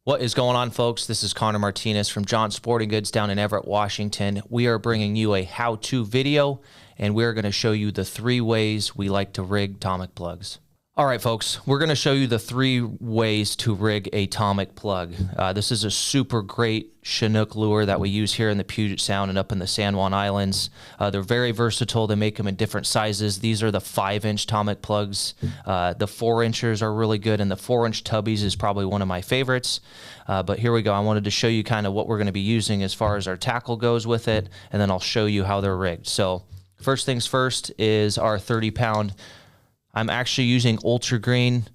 What is going on, folks? This is Connor Martinez from John Sporting Goods down in Everett, Washington. We are bringing you a how-to video, and we're going to show you the 3 ways we like to rig Tomic plugs. All right, folks, we're going to show you the 3 ways to rig a Tomic plug. This is a super great Chinook lure that we use here in the Puget Sound and up in the San Juan Islands. They're very versatile. They make them in different sizes. These are the 5-inch Tomic plugs. The 4-inchers are really good, and the 4-inch tubbies is probably one of my favorites. But here we go. I wanted to show you kind of what we're going to be using as far as our tackle goes with it, and then I'll show you how they're rigged. So first things first is our 30-pound. I'm actually using ultra green.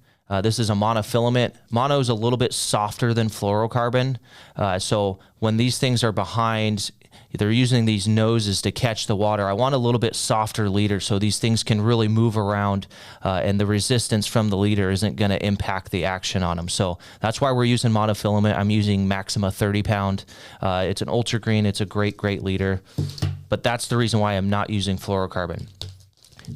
This is a monofilament. Mono is a little bit softer than fluorocarbon. So when these things are behind, they're using these noses to catch the water. I want a little bit softer leader so these things can really move around and the resistance from the leader isn't going to impact the action on them. So that's why we're using monofilament. I'm using Maxima 30-pound. It's an ultra green. It's a great, great leader. But that's the reason why I'm not using fluorocarbon.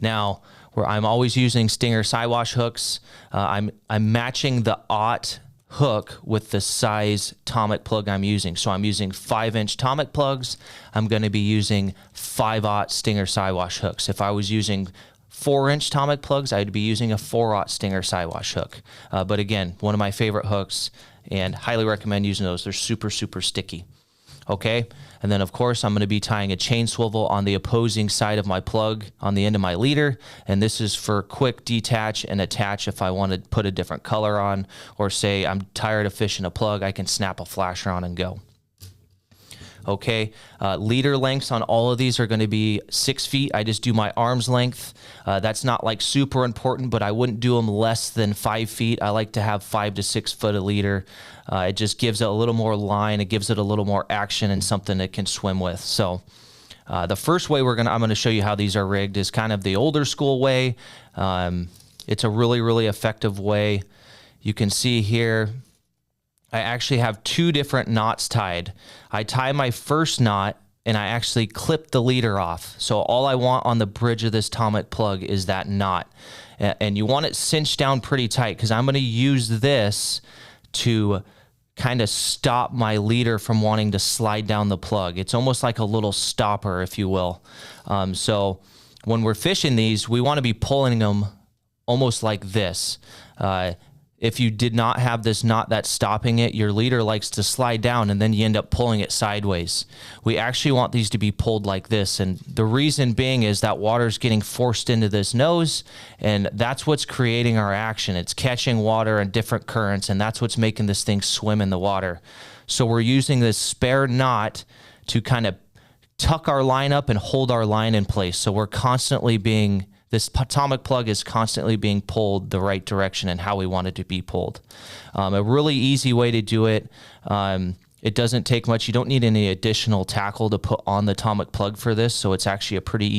Now, where I'm always using Stinger Siwash hooks. I'm matching the aught hook with the size Tomic plug I'm using. So I'm using 5-inch Tomic plugs. I'm going to be using 5/0 Stinger Siwash hooks. If I was using 4-inch Tomic plugs, I'd be using a 4/0 Stinger Siwash hook. But again, one of my favorite hooks, and highly recommend using those. They're super, super sticky. Okay, and then of course I'm going to be tying a chain swivel on the opposing side of my plug on the end of my leader, and this is for quick detach and attach if I want to put a different color on, or say I'm tired of fishing a plug, I can snap a flasher on and go. Okay, leader lengths on all of these are going to be 6 feet. I just do my arm's length. That's not like super important, but I wouldn't do them less than 5 feet. I like to have 5 to 6 foot a leader. It just gives it a little more line. It gives it a little more action and something it can swim with. So the first way I'm going to show you how these are rigged is kind of the older school way. It's a really, really effective way. You can see here, I actually have 2 different knots tied. I tie my first knot and I actually clip the leader off. So all I want on the bridge of this Tomic plug is that knot. And you want it cinched down pretty tight because I'm going to use this to kind of stop my leader from wanting to slide down the plug. It's almost like a little stopper, if you will. So when we're fishing these, we want to be pulling them almost like this. If you did not have this knot that's stopping it, your leader likes to slide down and then you end up pulling it sideways. We actually want these to be pulled like this, and the reason being is that water's getting forced into this nose, and that's what's creating our action. It's catching water and different currents, and that's what's making this thing swim in the water. So we're using this spare knot to kind of tuck our line up and hold our line in place. So we're constantly this Tomic plug is constantly being pulled the right direction and how we want it to be pulled. A really easy way to do it. It doesn't take much. You don't need any additional tackle to put on the Tomic plug for this, so it's actually a pretty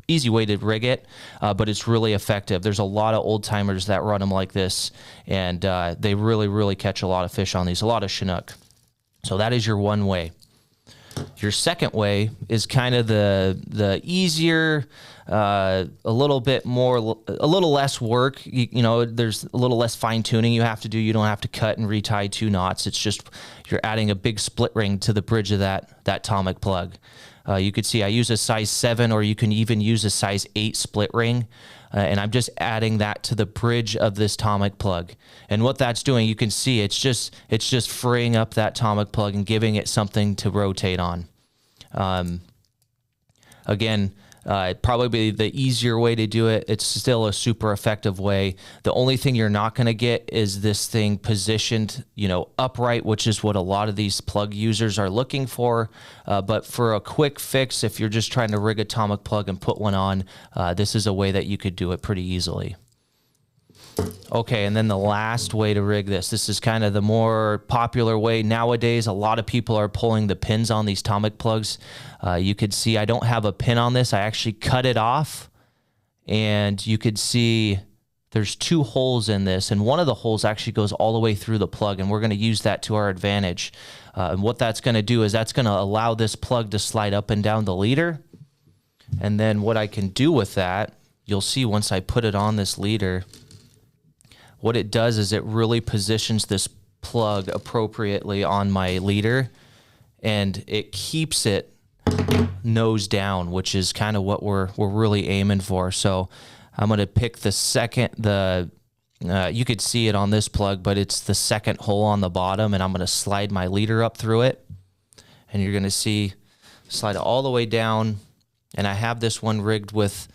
easy way to rig it, but it's really effective. There's a lot of old timers that run them like this, and they really, really catch a lot of fish on these, a lot of Chinook. So that is your one way. Your second way is kind of the easier, a little less work. You know, there's a little less fine tuning you have to do. You don't have to cut and retie 2 knots. It's just you're adding a big split ring to the bridge of that Tomic plug. You could see I use a size 7, or you can even use a size 8 split ring. And I'm just adding that to the bridge of this Tomic plug. And what that's doing, you can see it's just freeing up that Tomic plug and giving it something to rotate on. Again, probably the easier way to do it. It's still a super effective way. The only thing you're not going to get is this thing positioned, you know, upright, which is what a lot of these plug users are looking for. But for a quick fix, if you're just trying to rig a Tomic plug and put one on, this is a way that you could do it pretty easily. Okay, and then the last way to rig this. This is kind of the more popular way nowadays. A lot of people are pulling the pins on these Tomic plugs. You could see I don't have a pin on this. I actually cut it off, and you could see there's 2 holes in this, and one of the holes actually goes all the way through the plug, and we're going to use that to our advantage. And what that's going to do is that's going to allow this plug to slide up and down the leader. And then what I can do with that, you'll see once I put it on this leader, what it does is it really positions this plug appropriately on my leader, and it keeps it nose down, which is kind of what we're really aiming for. So I'm going to pick the second, you could see it on this plug, but it's the second hole on the bottom, and I'm going to slide my leader up through it, and you're going to see slide it all the way down. And I have this one rigged with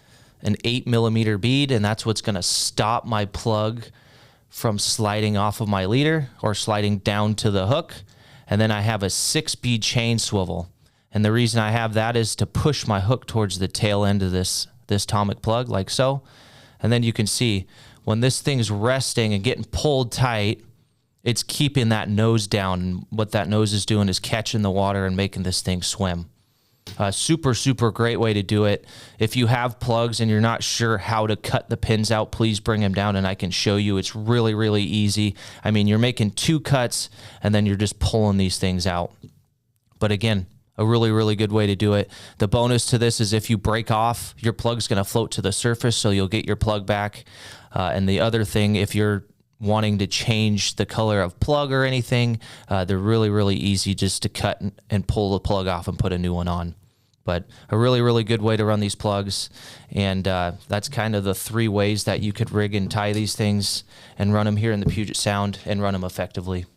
an 8mm bead, and that's what's going to stop my plug from sliding off of my leader or sliding down to the hook. And then I have a 6-bead chain swivel. And the reason I have that is to push my hook towards the tail end of this Tomic plug, like so. And then you can see when this thing's resting and getting pulled tight, it's keeping that nose down. And what that nose is doing is catching the water and making this thing swim. Super, super great way to do it. If you have plugs and you're not sure how to cut the pins out, please bring them down and I can show you. It's really, really easy. I mean, you're making 2 cuts and then you're just pulling these things out. But again, a really, really good way to do it. The bonus to this is if you break off, your plug's going to float to the surface, so you'll get your plug back. And the other thing, if you're wanting to change the color of plug or anything, they're really, really easy just to cut and pull the plug off and put a new one on. But a really, really good way to run these plugs. And that's kind of the 3 ways that you could rig and tie these things and run them here in the Puget Sound and run them effectively.